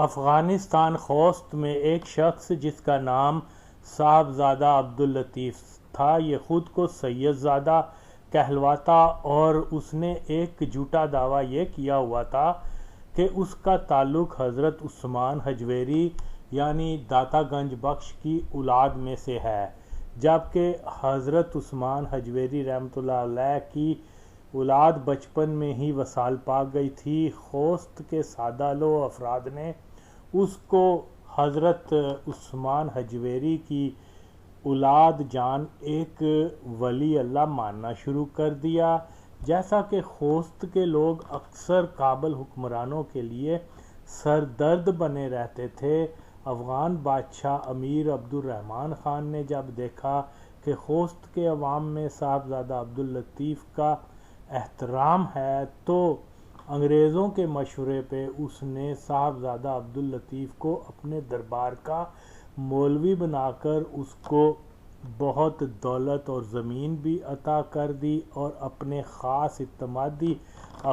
افغانستان خوست میں ایک شخص جس کا نام صاحبزادہ عبداللطیف تھا، یہ خود کو سید زادہ کہلواتا اور اس نے ایک جھوٹا دعویٰ یہ کیا ہوا تھا کہ اس کا تعلق حضرت عثمان حجویری یعنی داتا گنج بخش کی اولاد میں سے ہے، جبکہ حضرت عثمان حجویری رحمۃ اللہ علیہ کی اولاد بچپن میں ہی وصال پا گئی تھی۔ خوست کے سادہ لو افراد نے اس کو حضرت عثمان حجویری کی اولاد جان ایک ولی اللہ ماننا شروع کر دیا۔ جیسا کہ خوست کے لوگ اکثر قابل حکمرانوں کے لیے سردرد بنے رہتے تھے، افغان بادشاہ امیر عبدالرحمن خان نے جب دیکھا کہ خوست کے عوام میں صاحبزادہ عبداللطیف کا احترام ہے تو انگریزوں کے مشورے پہ اس نے صاحبزادہ عبداللطیف کو اپنے دربار کا مولوی بنا کر اس کو بہت دولت اور زمین بھی عطا کر دی اور اپنے خاص اعتمادی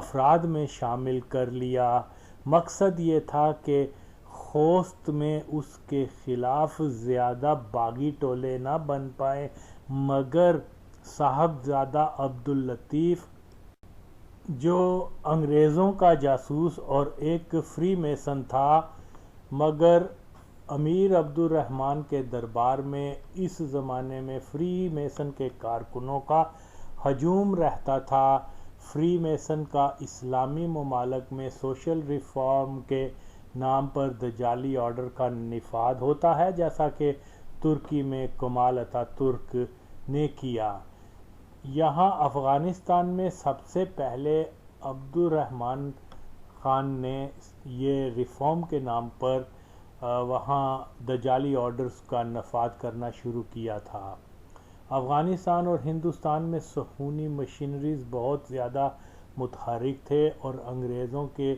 افراد میں شامل کر لیا۔ مقصد یہ تھا کہ خوست میں اس کے خلاف زیادہ باغی ٹولے نہ بن پائیں، مگر صاحبزادہ عبداللطیف جو انگریزوں کا جاسوس اور ایک فری میسن تھا، مگر امیر عبدالرحمن کے دربار میں اس زمانے میں فری میسن کے کارکنوں کا ہجوم رہتا تھا۔ فری میسن کا اسلامی ممالک میں سوشل ریفارم کے نام پر دجالی آرڈر کا نفاذ ہوتا ہے، جیسا کہ ترکی میں کمال اتاترک نے کیا۔ یہاں افغانستان میں سب سے پہلے عبدالرحمن خان نے یہ ریفارم کے نام پر وہاں دجالی آرڈرز کا نفاذ کرنا شروع کیا تھا۔ افغانستان اور ہندوستان میں صہیونی مشینریز بہت زیادہ متحرک تھے اور انگریزوں کے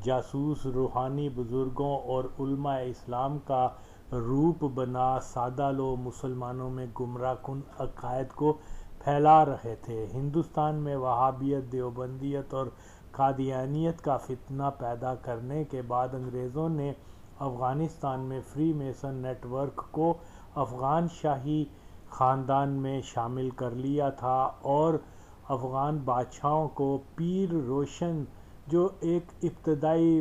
جاسوس روحانی بزرگوں اور علماء اسلام کا روپ بنا سادہ لو مسلمانوں میں گمراہ کن عقائد کو پھیلا رہے تھے۔ ہندوستان میں وہابیت، دیوبندیت اور قادیانیت کا فتنہ پیدا کرنے کے بعد انگریزوں نے افغانستان میں فری میسن نیٹ ورک کو افغان شاہی خاندان میں شامل کر لیا تھا اور افغان بادشاہوں کو پیر روشن جو ایک ابتدائی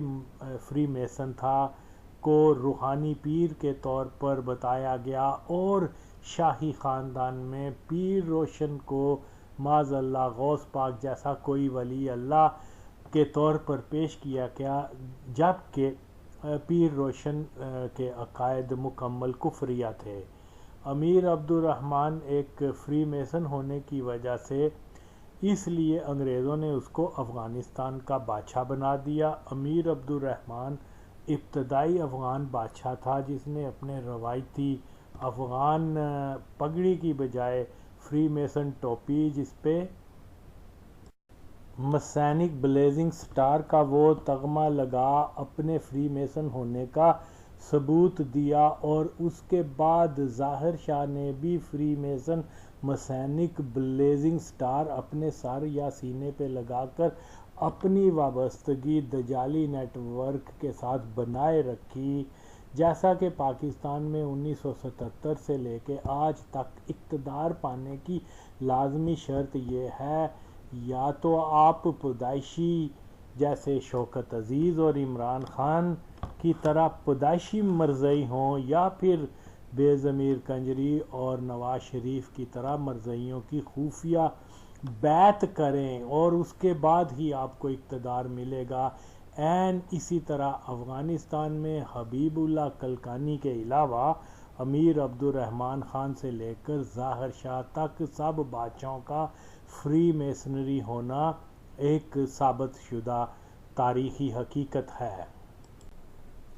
فری میسن تھا کو روحانی پیر کے طور پر بتایا گیا اور شاہی خاندان میں پیر روشن کو معاذ اللہ غوث پاک جیسا کوئی ولی اللہ کے طور پر پیش کیا گیا، جبکہ پیر روشن کے عقائد مکمل کفریہ تھے۔ امیر عبدالرحمن ایک فری میسن ہونے کی وجہ سے اس لیے انگریزوں نے اس کو افغانستان کا بادشاہ بنا دیا۔ امیر عبدالرحمن ابتدائی افغان بادشاہ تھا جس نے اپنے روایتی افغان پگڑی کی بجائے فری میسن ٹوپی جس پہ مسینک بلیزنگ سٹار کا وہ تغمہ لگا اپنے فری میسن ہونے کا ثبوت دیا، اور اس کے بعد ظاہر شاہ نے بھی فری میسن مسینک بلیزنگ سٹار اپنے سر یا سینے پہ لگا کر اپنی وابستگی دجالی نیٹ ورک کے ساتھ بنائے رکھی۔ جیسا کہ پاکستان میں 1977 سے لے کے آج تک اقتدار پانے کی لازمی شرط یہ ہے یا تو آپ پیدائشی جیسے شوکت عزیز اور عمران خان کی طرح پیدائشی مرزئی ہوں یا پھر بے ضمیر کنجری اور نواز شریف کی طرح مرزئیوں کی خفیہ بیعت کریں اور اس کے بعد ہی آپ کو اقتدار ملے گا۔ اسی طرح افغانستان میں حبیب اللہ کلکانی کے علاوہ امیر عبدالرحمن خان سے لے کر ظاہر شاہ تک سب بادشاہوں کا فری میسنری ہونا ایک ثابت شدہ تاریخی حقیقت ہے۔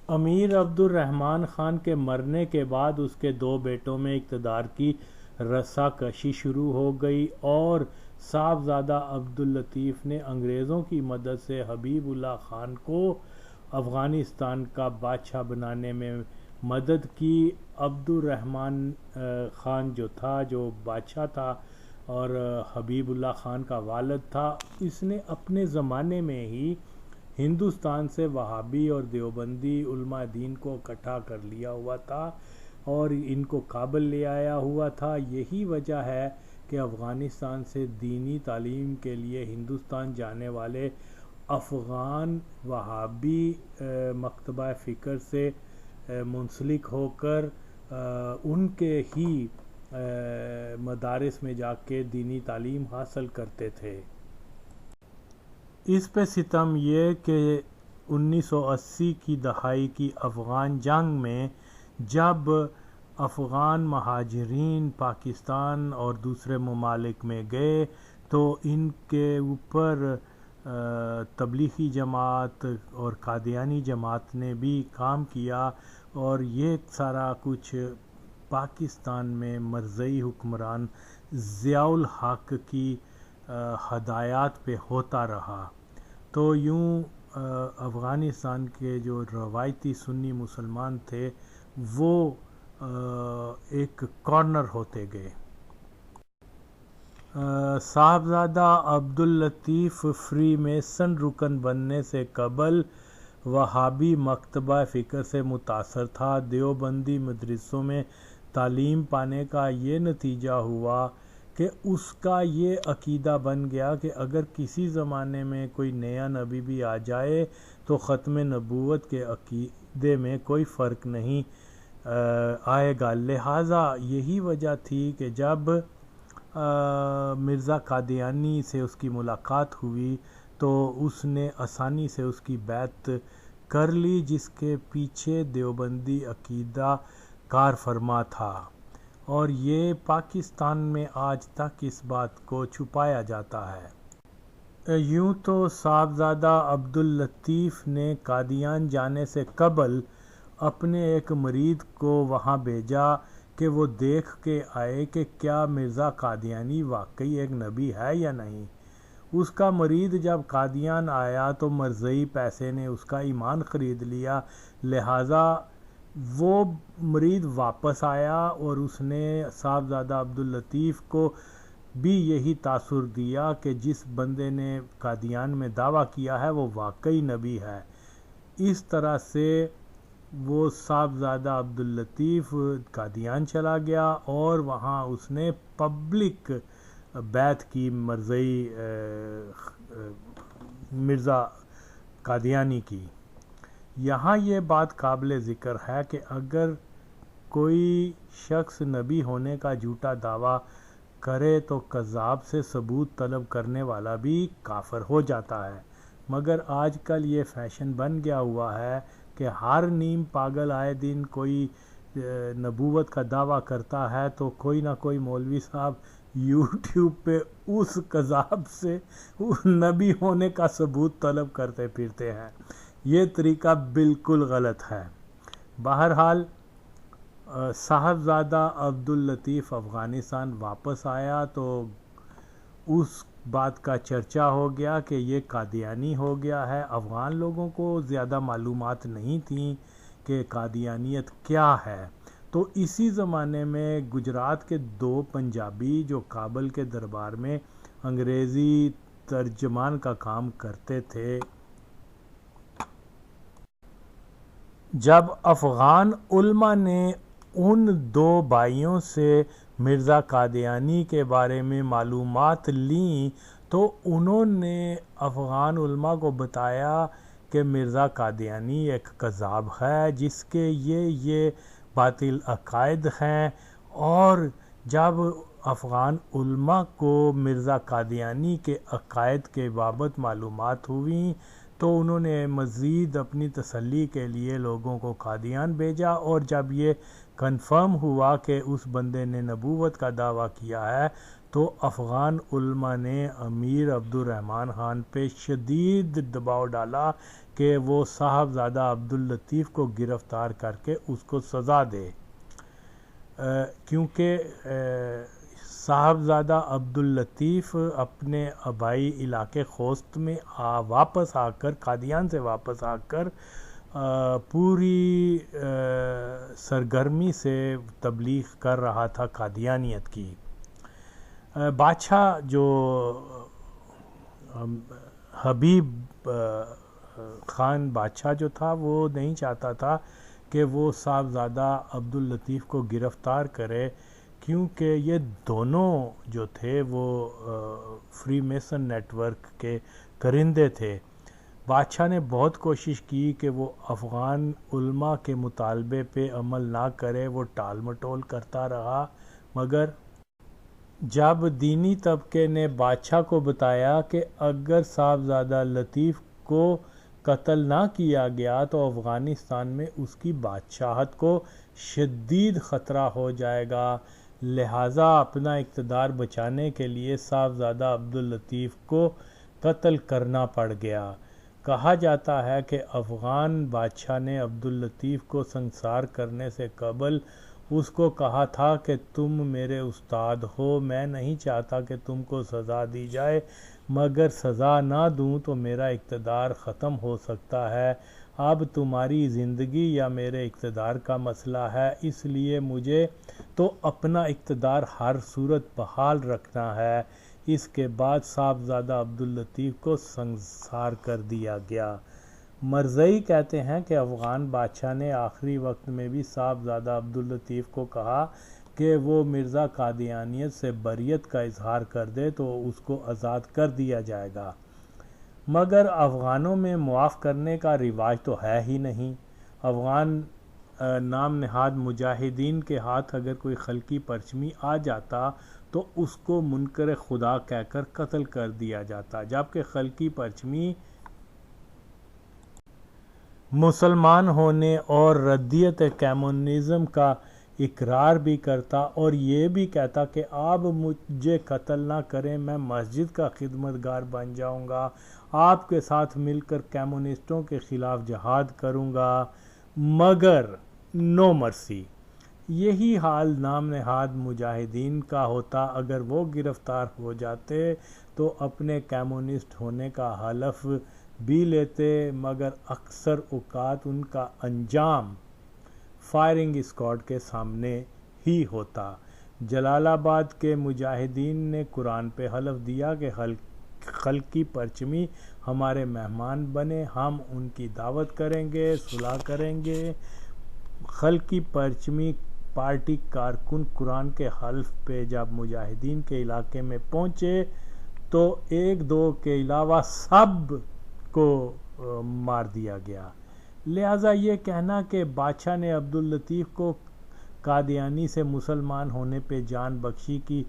امیر عبدالرحمن خان کے مرنے کے بعد اس کے دو بیٹوں میں اقتدار کی رسا کشی شروع ہو گئی اور صاحبزادہ عبداللطیف نے انگریزوں کی مدد سے حبیب اللہ خان کو افغانستان کا بادشاہ بنانے میں مدد کی۔ عبدالرحمن خان جو تھا جو بادشاہ تھا اور حبیب اللہ خان کا والد تھا، اس نے اپنے زمانے میں ہی ہندوستان سے وہابی اور دیوبندی علماء دین کو اکٹھا کر لیا ہوا تھا اور ان کو کابل لے آیا ہوا تھا۔ یہی وجہ ہے کہ افغانستان سے دینی تعلیم کے لیے ہندوستان جانے والے افغان وہابی مکتبہ فکر سے منسلک ہو کر ان کے ہی مدارس میں جا کے دینی تعلیم حاصل کرتے تھے۔ اس پہ ستم یہ کہ 1980 کی دہائی کی افغان جنگ میں جب افغان مہاجرین پاکستان اور دوسرے ممالک میں گئے تو ان کے اوپر تبلیغی جماعت اور قادیانی جماعت نے بھی کام کیا اور یہ سارا کچھ پاکستان میں مرزئی حکمران ضیاء الحق کی ہدایات پہ ہوتا رہا۔ تو یوں افغانستان کے جو روایتی سنی مسلمان تھے وہ ایک کارنر ہوتے گئے۔ صاحبزادہ عبداللطیف فری میسن رکن بننے سے قبل وہابی مکتبہ فکر سے متاثر تھا۔ دیوبندی مدرسوں میں تعلیم پانے کا یہ نتیجہ ہوا کہ اس کا یہ عقیدہ بن گیا کہ اگر کسی زمانے میں کوئی نیا نبی بھی آ جائے تو ختم نبوت کے عقیدے میں کوئی فرق نہیں آئے گا۔ لہٰذا یہی وجہ تھی کہ جب مرزا قادیانی سے اس کی ملاقات ہوئی تو اس نے آسانی سے اس کی بیعت کر لی، جس کے پیچھے دیوبندی عقیدہ کار فرما تھا، اور یہ پاکستان میں آج تک اس بات کو چھپایا جاتا ہے۔ یوں تو صاحبزادہ عبداللطیف نے قادیان جانے سے قبل اپنے ایک مرید کو وہاں بھیجا کہ وہ دیکھ کے آئے کہ کیا مرزا قادیانی واقعی ایک نبی ہے یا نہیں۔ اس کا مرید جب قادیان آیا تو مرزئی پیسے نے اس کا ایمان خرید لیا، لہٰذا وہ مرید واپس آیا اور اس نے صاحبزادہ عبداللطیف کو بھی یہی تاثر دیا کہ جس بندے نے قادیان میں دعویٰ کیا ہے وہ واقعی نبی ہے۔ اس طرح سے وہ صاحبزادہ عبداللطیف قادیان چلا گیا اور وہاں اس نے پبلک بیعت کی مرزا قادیانی کی۔ یہاں یہ بات قابل ذکر ہے کہ اگر کوئی شخص نبی ہونے کا جھوٹا دعویٰ کرے تو کذاب سے ثبوت طلب کرنے والا بھی کافر ہو جاتا ہے، مگر آج کل یہ فیشن بن گیا ہوا ہے کہ ہر نیم پاگل آئے دن کوئی نبوت کا دعویٰ کرتا ہے تو کوئی نہ کوئی مولوی صاحب یوٹیوب پہ اس کذاب سے نبی ہونے کا ثبوت طلب کرتے پھرتے ہیں۔ یہ طریقہ بالکل غلط ہے۔ بہرحال صاحبزادہ عبداللطیف افغانستان واپس آیا تو اس بات کا چرچا ہو گیا کہ یہ قادیانی ہو گیا ہے۔ افغان لوگوں کو زیادہ معلومات نہیں تھیں کہ قادیانیت کیا ہے، تو اسی زمانے میں گجرات کے 2 پنجابی جو کابل کے دربار میں انگریزی ترجمان کا کام کرتے تھے، جب افغان علماء نے ان 2 بھائیوں سے مرزا قادیانی کے بارے میں معلومات لیں تو انہوں نے افغان علماء کو بتایا کہ مرزا قادیانی ایک کذاب ہے جس کے یہ باطل عقائد ہیں، اور جب افغان علماء کو مرزا قادیانی کے عقائد کے بابت معلومات ہوئیں تو انہوں نے مزید اپنی تسلی کے لیے لوگوں کو قادیان بھیجا، اور جب یہ کنفرم ہوا کہ اس بندے نے نبوت کا دعویٰ کیا ہے تو افغان علماء نے امیر عبدالرحمن خان پہ شدید دباؤ ڈالا کہ وہ صاحبزادہ عبداللطیف کو گرفتار کر کے اس کو سزا دے، کیونکہ صاحبزادہ عبداللطیف اپنے آبائی علاقے خوست میں واپس آ کر قادیان سے واپس آ کر پوری سرگرمی سے تبلیغ کر رہا تھا قادیانیت کی۔ بادشاہ جو حبیب خان بادشاہ جو تھا وہ نہیں چاہتا تھا کہ وہ صاحبزادہ عبداللطیف کو گرفتار کرے، کیونکہ یہ دونوں جو تھے وہ فری میسن نیٹ ورک کے کرندے تھے۔ بادشاہ نے بہت کوشش کی کہ وہ افغان علماء کے مطالبے پہ عمل نہ کرے، وہ ٹال مٹول کرتا رہا، مگر جب دینی طبقے نے بادشاہ کو بتایا کہ اگر صاحبزادہ لطیف کو قتل نہ کیا گیا تو افغانستان میں اس کی بادشاہت کو شدید خطرہ ہو جائے گا، لہٰذا اپنا اقتدار بچانے کے لیے صاحبزادہ عبداللطیف کو قتل کرنا پڑ گیا۔ کہا جاتا ہے کہ افغان بادشاہ نے عبداللطیف کو سنسار کرنے سے قبل اس کو کہا تھا کہ تم میرے استاد ہو، میں نہیں چاہتا کہ تم کو سزا دی جائے، مگر سزا نہ دوں تو میرا اقتدار ختم ہو سکتا ہے، اب تمہاری زندگی یا میرے اقتدار کا مسئلہ ہے، اس لیے مجھے تو اپنا اقتدار ہر صورت بحال رکھنا ہے۔ اس کے بعد صاحبزادہ عبداللطیف کو سنسار کر دیا گیا۔ مرزائی کہتے ہیں کہ افغان بادشاہ نے آخری وقت میں بھی صاحبزادہ عبداللطیف کو کہا کہ وہ مرزا قادیانیت سے بریت کا اظہار کر دے تو اس کو آزاد کر دیا جائے گا، مگر افغانوں میں معاف کرنے کا رواج تو ہے ہی نہیں۔ افغان نام نہاد مجاہدین کے ہاتھ اگر کوئی خلقی پرچمی آ جاتا تو اس کو منکر خدا کہہ کر قتل کر دیا جاتا، جبکہ خلقی پرچمی مسلمان ہونے اور ردیت کمیونزم کا اقرار بھی کرتا اور یہ بھی کہتا کہ آپ مجھے قتل نہ کریں، میں مسجد کا خدمتگار بن جاؤں گا، آپ کے ساتھ مل کر کمیونسٹوں کے خلاف جہاد کروں گا، مگر نو مرسی۔ یہی حال نام نہاد مجاہدین کا ہوتا، اگر وہ گرفتار ہو جاتے تو اپنے کمیونسٹ ہونے کا حلف بھی لیتے، مگر اکثر اوقات ان کا انجام فائرنگ اسکواڈ کے سامنے ہی ہوتا۔ جلال آباد کے مجاہدین نے قرآن پہ حلف دیا کہ خلقی پرچمی ہمارے مہمان بنے، ہم ان کی دعوت کریں گے، صلح کریں گے۔ خلقی پرچمی پارٹی کارکن قرآن کے حلف پہ جب مجاہدین کے علاقے میں پہنچے تو ایک دو کے علاوہ سب کو مار دیا گیا۔ لہٰذا یہ کہنا کہ بادشاہ نے عبداللطیف کو قادیانی سے مسلمان ہونے پہ جان بخشی کی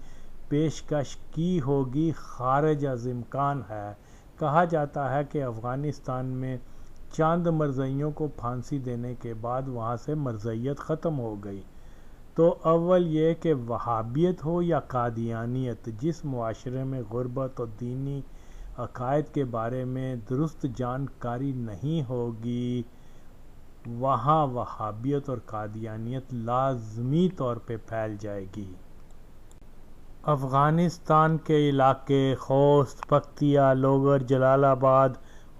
پیشکش کی ہوگی خارج از امکان ہے۔ کہا جاتا ہے کہ افغانستان میں چند مرزائیوں کو پھانسی دینے کے بعد وہاں سے مرزائیت ختم ہو گئی۔ تو اول یہ کہ وہابیت ہو یا قادیانیت، جس معاشرے میں غربت اور دینی عقائد کے بارے میں درست جانکاری نہیں ہوگی، وہاں وہابیت اور قادیانیت لازمی طور پہ پھیل جائے گی۔ افغانستان کے علاقے خوست، پکتیا، لوگر، جلال آباد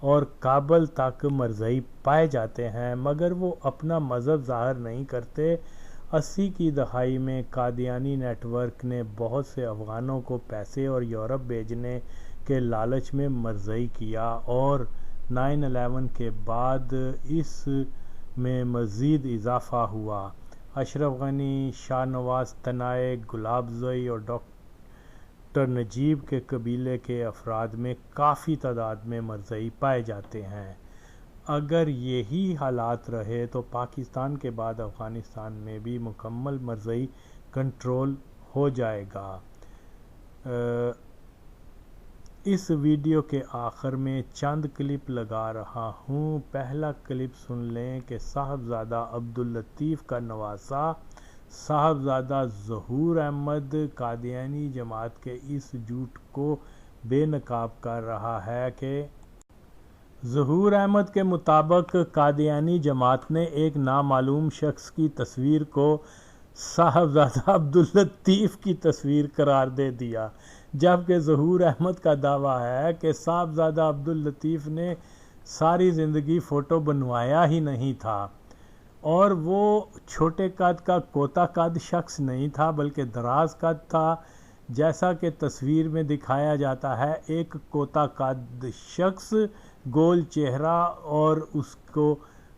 اور کابل تک مرزائی پائے جاتے ہیں، مگر وہ اپنا مذہب ظاہر نہیں کرتے۔ 80 کی دہائی میں قادیانی نیٹ ورک نے بہت سے افغانوں کو پیسے اور یورپ بھیجنے کے لالچ میں مرزائی کیا، اور 9/11 کے بعد اس میں مزید اضافہ ہوا۔ اشرف غنی، شاہ نواز تنائے، گلاب زئی اور ڈاکٹر نجیب کے قبیلے کے افراد میں کافی تعداد میں مرزائی پائے جاتے ہیں۔ اگر یہی حالات رہے تو پاکستان کے بعد افغانستان میں بھی مکمل مرزائی کنٹرول ہو جائے گا۔ اس ویڈیو کے آخر میں چند کلپ لگا رہا ہوں۔ پہلا کلپ سن لیں کہ صاحبزادہ عبداللطیف کا نواسہ صاحبزادہ ظہور احمد قادیانی جماعت کے اس جھوٹ کو بے نقاب کر رہا ہے کہ ظہور احمد کے مطابق قادیانی جماعت نے ایک نامعلوم شخص کی تصویر کو صاحبزادہ عبداللطیف کی تصویر قرار دے دیا، جبکہ ظہور احمد کا دعویٰ ہے کہ صاحبزادہ عبداللطیف نے ساری زندگی فوٹو بنوایا ہی نہیں تھا، اور وہ چھوٹے قد کا کوتا قد شخص نہیں تھا بلکہ دراز قد تھا، جیسا کہ تصویر میں دکھایا جاتا ہے۔ ایک کوتا قد شخص گول چہرہ اور اس کو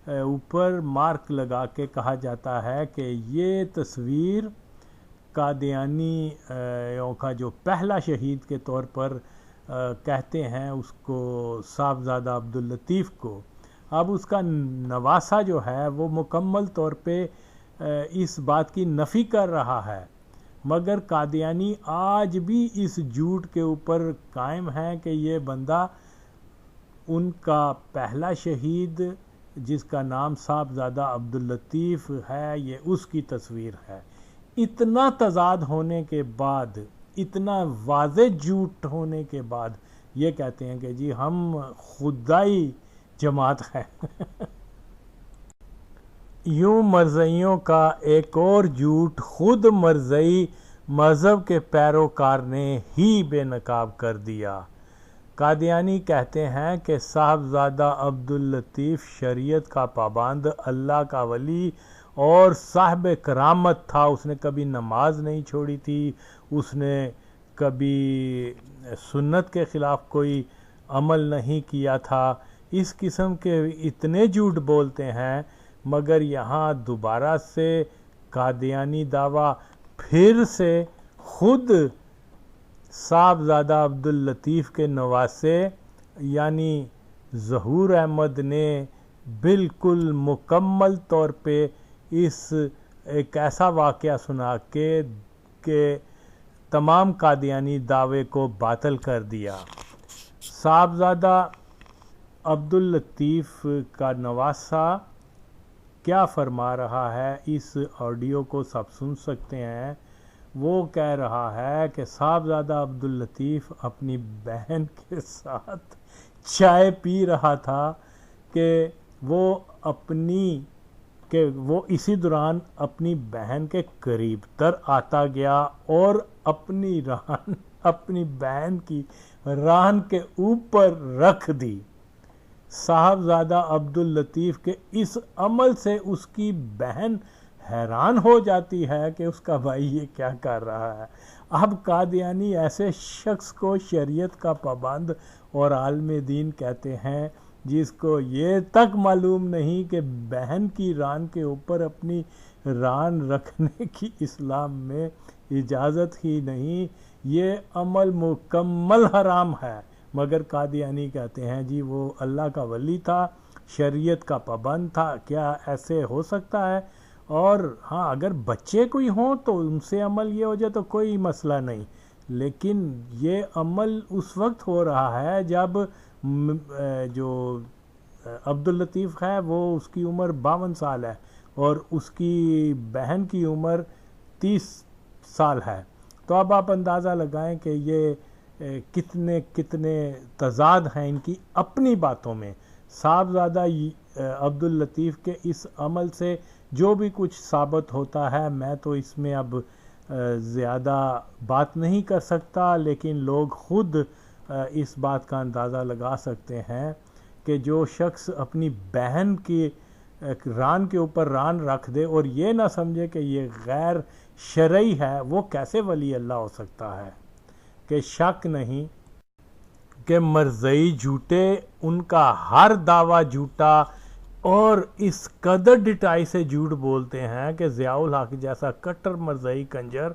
اوپر مارک لگا کے کہا جاتا ہے کہ یہ تصویر قادیانیوں کا جو پہلا شہید کے طور پر کہتے ہیں اس کو صاحبزادہ عبداللطیف کو. اب اس کا نواسہ جو ہے وہ مکمل طور پہ اس بات کی نفی کر رہا ہے، مگر قادیانی آج بھی اس جھوٹ کے اوپر قائم ہیں کہ یہ بندہ ان کا پہلا شہید جس کا نام صاحبزادہ عبداللطیف ہے یہ اس کی تصویر ہے. اتنا تضاد ہونے کے بعد، اتنا واضح جھوٹ ہونے کے بعد یہ کہتے ہیں کہ جی ہم خدائی جماعت ہے. یوں مرزائیوں کا ایک اور جھوٹ خود مرزائی مذہب کے پیروکار نے ہی بے نقاب کر دیا. قادیانی کہتے ہیں کہ صاحبزادہ عبداللطیف شریعت کا پابند، اللہ کا ولی اور صاحب کرامت تھا. اس نے کبھی نماز نہیں چھوڑی تھی، اس نے کبھی سنت کے خلاف کوئی عمل نہیں کیا تھا. اس قسم کے اتنے جھوٹ بولتے ہیں، مگر یہاں دوبارہ سے قادیانی دعویٰ پھر سے خود صاحبزادہ عبداللطیف کے نواسے یعنی ظہور احمد نے بالکل مکمل طور پہ اس ایک ایسا واقعہ سنا کے کہ تمام قادیانی دعوے کو باطل کر دیا. صاحبزادہ عبداللطیف کا نواسہ کیا فرما رہا ہے اس آڈیو کو سب سن سکتے ہیں. وہ کہہ رہا ہے کہ صاحبزادہ عبداللطیف اپنی بہن کے ساتھ چائے پی رہا تھا کہ وہ اسی دوران اپنی بہن کے قریب تر آتا گیا اور اپنی بہن کی ران کے اوپر رکھ دی. صاحبزادہ عبداللطیف کے اس عمل سے اس کی بہن حیران ہو جاتی ہے کہ اس کا بھائی یہ کیا کر رہا ہے. اب قادیانی ایسے شخص کو شریعت کا پابند اور عالم دین کہتے ہیں جس کو یہ تک معلوم نہیں کہ بہن کی ران کے اوپر اپنی ران رکھنے کی اسلام میں اجازت ہی نہیں، یہ عمل مکمل حرام ہے. مگر قادیانی کہتے ہیں جی وہ اللہ کا ولی تھا، شریعت کا پابند تھا. کیا ایسے ہو سکتا ہے؟ اور ہاں اگر بچے کوئی ہوں تو ان سے عمل یہ ہو جائے تو کوئی مسئلہ نہیں، لیکن یہ عمل اس وقت ہو رہا ہے جب جو عبداللطیف ہے وہ اس کی عمر 52 سال ہے اور اس کی بہن کی عمر 30 سال ہے. تو اب آپ اندازہ لگائیں کہ یہ کتنے تضاد ہیں ان کی اپنی باتوں میں. صاحبزادہ عبداللطیف کے اس عمل سے جو بھی کچھ ثابت ہوتا ہے میں تو اس میں اب زیادہ بات نہیں کر سکتا، لیکن لوگ خود اس بات کا اندازہ لگا سکتے ہیں کہ جو شخص اپنی بہن کی ران کے اوپر ران رکھ دے اور یہ نہ سمجھے کہ یہ غیر شرعی ہے، وہ کیسے ولی اللہ ہو سکتا ہے. کہ شک نہیں کہ مرزائی جھوٹے، ان کا ہر دعویٰ جھوٹا اور اس قدر ڈٹائی سے جھوٹ بولتے ہیں کہ ضیاء الحق جیسا کٹر مرزائی کنجر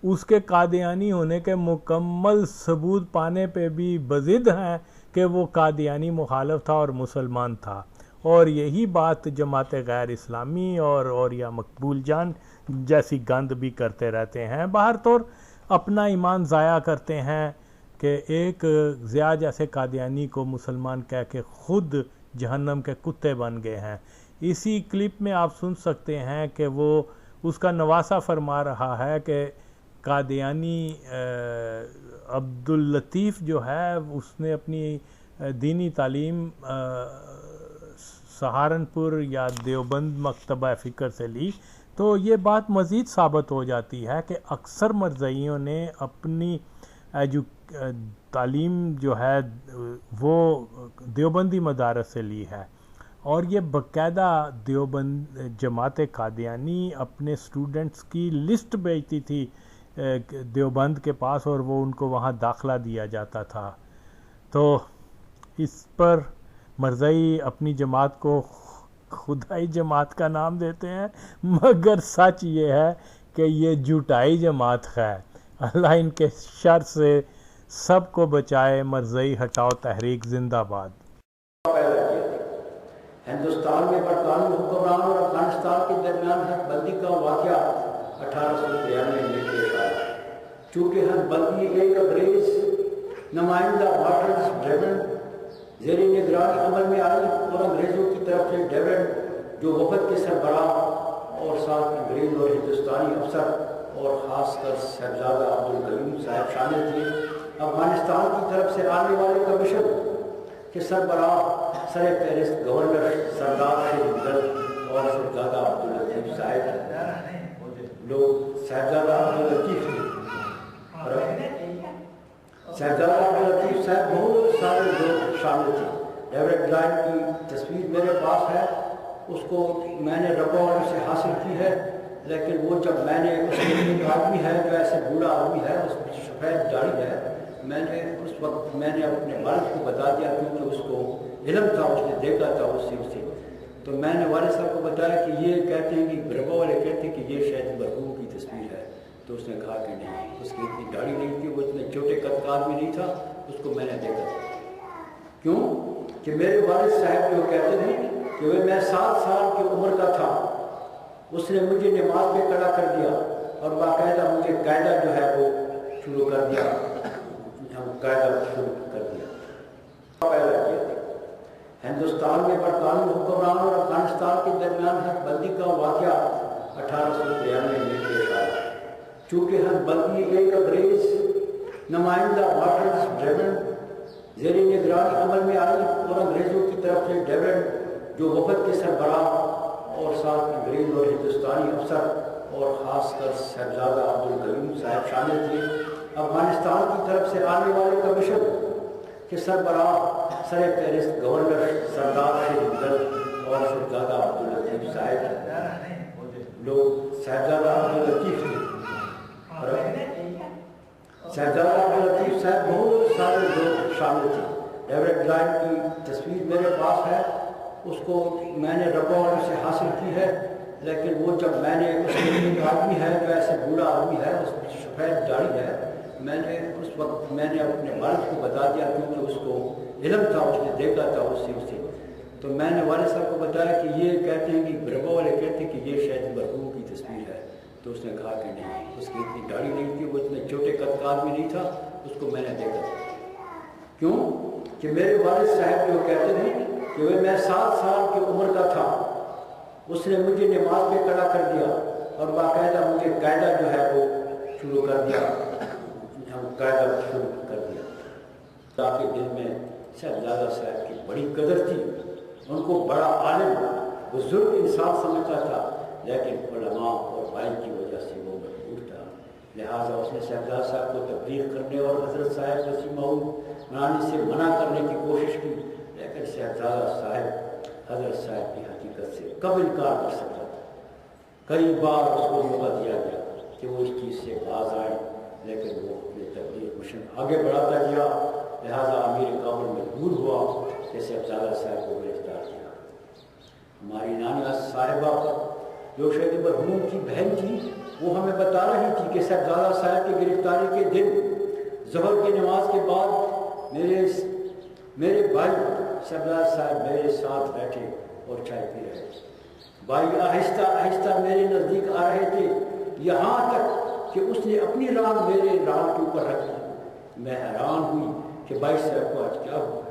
اس کے قادیانی ہونے کے مکمل ثبوت پانے پہ بھی بضد ہیں کہ وہ قادیانی مخالف تھا اور مسلمان تھا. اور یہی بات جماعت غیر اسلامی اور یا مقبول جان جیسی گند بھی کرتے رہتے ہیں. بہر طور اپنا ایمان ضائع کرتے ہیں کہ ایک ضیاء جیسے قادیانی کو مسلمان کہہ کے خود جہنم کے کتے بن گئے ہیں. اسی کلپ میں آپ سن سکتے ہیں کہ وہ اس کا نواسہ فرما رہا ہے کہ قادیانی عبداللطیف جو ہے اس نے اپنی دینی تعلیم سہارنپور یا دیوبند مکتبہ فکر سے لی. تو یہ بات مزید ثابت ہو جاتی ہے کہ اکثر مرزائیوں نے اپنی تعلیم جو ہے وہ دیوبندی مدارس سے لی ہے، اور یہ باقاعدہ دیوبند جماعت قادیانی اپنے سٹوڈنٹس کی لسٹ بھیجتی تھی دیوبند کے پاس اور وہ ان کو وہاں داخلہ دیا جاتا تھا. تو اس پر مرزائی اپنی جماعت کو خدائی جماعت کا نام دیتے ہیں، مگر سچ یہ ہے کہ یہ جھوٹائی جماعت ہے۔ اللہ ان کے شر سے سب کو بچائے۔ مرزائی ہٹاؤ تحریک زندہ باد۔ ہندوستان میں برطانوی حکمران اور افغانستان کے درمیان حد بندی کا واقعہ 1893 میں پیش آیا۔ چونکہ حد بندی ایک انگریز نمائندہ واٹرز ڈیون زیر نگرانی عمل میں آئی اور انگریزوں کی طرف سے ڈیون جو وفد کے سربراہ اور ساتھ انگریز اور ہندوستانی افسر اور خاص کر صاحبزادہ عبدالقیوم صاحب شامل تھے، افغانستان کی طرف سے آنے والے کمیشن کے سربراہ سر فہرست گورنر سردار شریف گرد اور صاحبزادہ عبداللطیف صاحب لوگ صاحبزادہ عبداللطیف صاحب بہت سارے لوگ شامل تھے۔ ڈیوڈ لائن کی تصویر میرے پاس ہے، اس کو میں نے ربا والوں سے حاصل کی ہے، لیکن وہ جب میں نے اس میں ایک آدمی ہے جو ایسے بوڑھا آدمی ہے، اس کی سفید داڑھی ہے، میں نے اس وقت میں نے اپنے والد کو بتا دیا کیونکہ اس کو علم تھا، اس نے دیکھا تھا اس سے تو میں نے والد صاحب کو بتایا کہ یہ کہتے ہیں کہ ربا والے کہتے ہیں کہ یہ شاید مرحوم کی تصویر ہے، تو اس نے کہا کہ نہیں، اس کی اتنی داڑھی نہیں تھی، وہ اتنے چھوٹے قد کا آدمی نہیں تھا، اس کو میں نے دیکھا تھا۔ کیوں کہ میرے والد صاحب جو کہتے ہیں کہ وہ میں 7 سال کی عمر کا تھا، اس نے مجھے نماز پہ کھڑا کر دیا اور باقاعدہ مجھے قاعدہ جو ہے وہ شروع کر دیا، قاعدہ شروع کر دیا پیدا کیا۔ ہندوستان میں برطانوی حکمران اور افغانستان کے درمیان حد بندی کا واقعہ 1893 میں پیش آیا۔ چونکہ حد بندی ایک انگریز نمائندہ واٹرز ڈیون زیر نگرانی عمل میں آئی اور انگریزوں کی طرف سے ڈیون جو وفد کے سربراہ اور ساتھ انگریز اور ہندوستانی افسر اور خاص کر صاحبزادہ عبدالقیوم صاحب شامل تھے، افغانستان کی طرف سے آنے والے کمیشن کے سربراہ سر فہرست گورنر سردار شریف گرد اور صاحبزادہ عبداللطیف صاحب لوگ صاحبزادہ عبداللطیف صاحب بہت سارے لوگ شامل تھے۔ ڈیوڈ لائن کی تصویر میرے پاس ہے، اس کو میں نے ربا والوں سے حاصل کی ہے، لیکن وہ جب میں نے اس میں ایک آدمی ہے جو ایسے بوڑھا آدمی ہے، اس کی سفید داڑھی ہے، میں نے اس وقت میں نے اپنے والد کو بتا دیا کیونکہ اس کو علم تھا، اس نے دیکھا تھا اس سے تو میں نے والد صاحب کو بتایا کہ یہ کہتے ہیں کہ ربا والے کہتے ہیں کہ یہ شاید مرحوم کی تصویر ہے، تو اس نے کہا کہ نہیں، اس کی اتنی داڑھی نہیں تھی، وہ اتنے چھوٹے قد کا آدمی نہیں تھا، اس کو میں نے دیکھا تھا۔ کیوں کہ میرے والد صاحب جو کہتے ہیں کہ وہ میں 7 سال کی عمر کا تھا، اس نے مجھے نماز پہ کھڑا کر دیا اور باقاعدہ مجھے قاعدہ جو ہے وہ شروع کر دیا، قاعدہ شروع کر دیا تاکہ دل میں صاحبزادہ صاحب کی بڑی قدر تھی، ان کو بڑا عالم بزرگ انسان سمجھتا تھا، لیکن علماء اور بھائی کی وجہ سے وہ مجبور تھا، لہٰذا اس نے صاحبزادہ صاحب کو تبلیغ کرنے اور حضرت صاحب وسیع معود منانے سے منع کرنے کی کوشش کی، لیکن صاحبزادہ صاحب حضرت صاحب کی حقیقت سے کب انکار کر سکتا تھا۔ کئی بار اس کو موقع دیا گیا کہ وہ اس چیز سے باز آئے، لیکن وہ اپنے تبلیغ مشن آگے بڑھاتا گیا، لہٰذا امیر کابل مجبور ہوا کہ صاحبزادہ صاحب کو گرفتار کیا۔ ہماری نانیہ صاحبہ جو شہید مرحوم کی بہن تھی، وہ ہمیں بتا رہی تھی کہ صاحبزادہ صاحب کی گرفتاری کے دن ظہر کی نماز کے بعد میرے بھائی صاحبزادہ صاحب میرے ساتھ بیٹھے اور چائے پی رہے تھے۔ بھائی آہستہ آہستہ میرے نزدیک آ رہے تھے، یہاں تک کہ اس نے اپنی ران میرے ران کے اوپر رکھ دی۔ میں حیران ہوئی کہ بھائی صاحب کو آج کیا ہوا،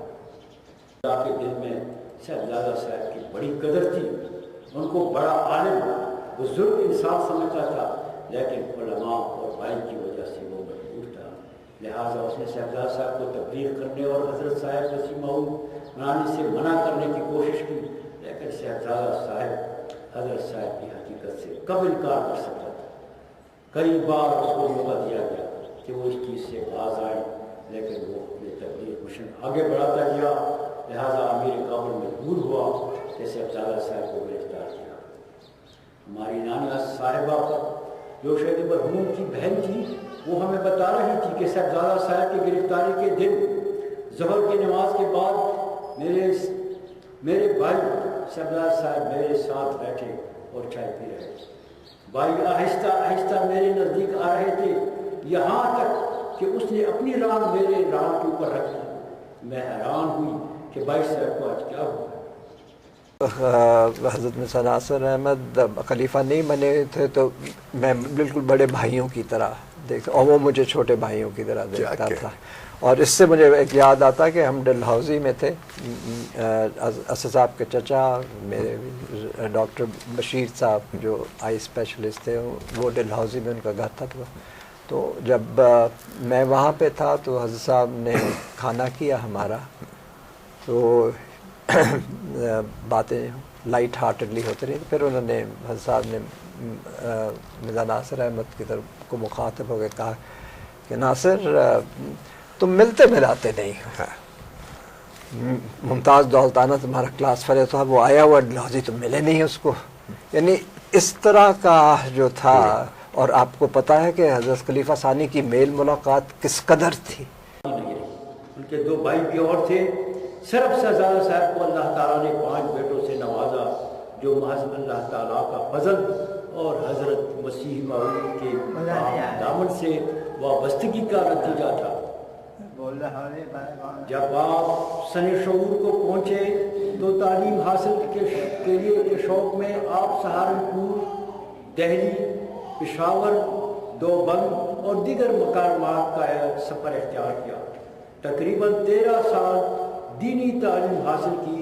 تاکہ دل میں صاحبزادہ صاحب کی بڑی قدر تھی، ان کو بڑا عالم بزرگ انسان سمجھتا تھا، لیکن علماء اور بھائی کی وجہ سے وہ مجبور تھا، لہٰذا اس نے صاحبزادہ صاحب کو تبلیغ کرنے اور حضرت صاحب وسیع معود منانے سے منع کرنے کی کوشش کی، لیکن صاحبزادہ صاحب حضرت صاحب کی حقیقت سے کب انکار کر سکتا تھا۔ کئی بار اس کو موقع دیا گیا کہ وہ اس چیز سے باز آئے، لیکن وہ اپنے تبلیغ مشن آگے بڑھاتا گیا، لہٰذا امیر کابل مجبور ہوا کہ صاحبزادہ صاحب کو گرفتار کیا۔ ہماری نانیہ صاحبہ جو شہید مرحوم کی بہن تھی، وہ ہمیں بتا رہی تھی کہ صاحبزادہ صاحب کی گرفتاری کے دن ظہر کی نماز کے بعد میرے بھائی سبزار صاحب میرے ساتھ بیٹھے اور چائے پی رہے تھے. بھائی آہستہ آہستہ میرے نزدیک آ رہے تھے, یہاں تک کہ اس نے اپنی ران میرے ران کے اوپر رکھی. میں حیران ہوئی کہ بھائی صاحب کو آج کیا ہوا. حضرت مرزا ناصر احمد خلیفہ نہیں بنے تھے تو میں بالکل بڑے بھائیوں کی طرح دیکھتا, اور وہ مجھے چھوٹے بھائیوں کی طرح دیکھتا تھا. اور اس سے مجھے ایک یاد آتا کہ ہم ڈل ہاؤزی میں تھے, اسد صاحب کے چچا میرے ڈاکٹر بشیر صاحب جو آئی اسپیشلسٹ تھے, وہ ڈل ہاؤزی میں ان کا گھر تھا. تو جب میں وہاں پہ تھا تو حضرت صاحب نے کھانا کیا ہمارا, تو باتیں لائٹ ہارٹڈلی ہوتی رہی. پھر انہوں نے حضرت صاحب نے مرزا ناصر احمد کی طرف کو مخاطب ہو کے کہا کہ ناصر تم ملتے ملاتے نہیں ہو, ممتاز دولتانہ تمہارا کلاس فیلو تھا, وہ آیا ہوا ڈلہوزی تم ملے نہیں اس کو. یعنی اس طرح کا جو تھا. اور آپ کو پتہ ہے کہ حضرت خلیفہ ثانی کی میل ملاقات کس قدر تھی. ان کے 2 بھائی بھی اور تھے. صرف سزادہ صاحب کو اللہ تعالیٰ نے 5 بیٹوں سے نوازا, جو محض اللہ تعالیٰ کا فضل اور حضرت مسیح موعود کے دامن سے وابستگی کا نتیجہ تھا. جب آپ سن شعور کو پہنچے تو تعلیم حاصل کے لیے کے شوق میں آپ سہارنپور, دہلی, پشاور, دیوبند اور دیگر مقامات کا سفر اختیار کیا. تقریباً 13 سال دینی تعلیم حاصل کی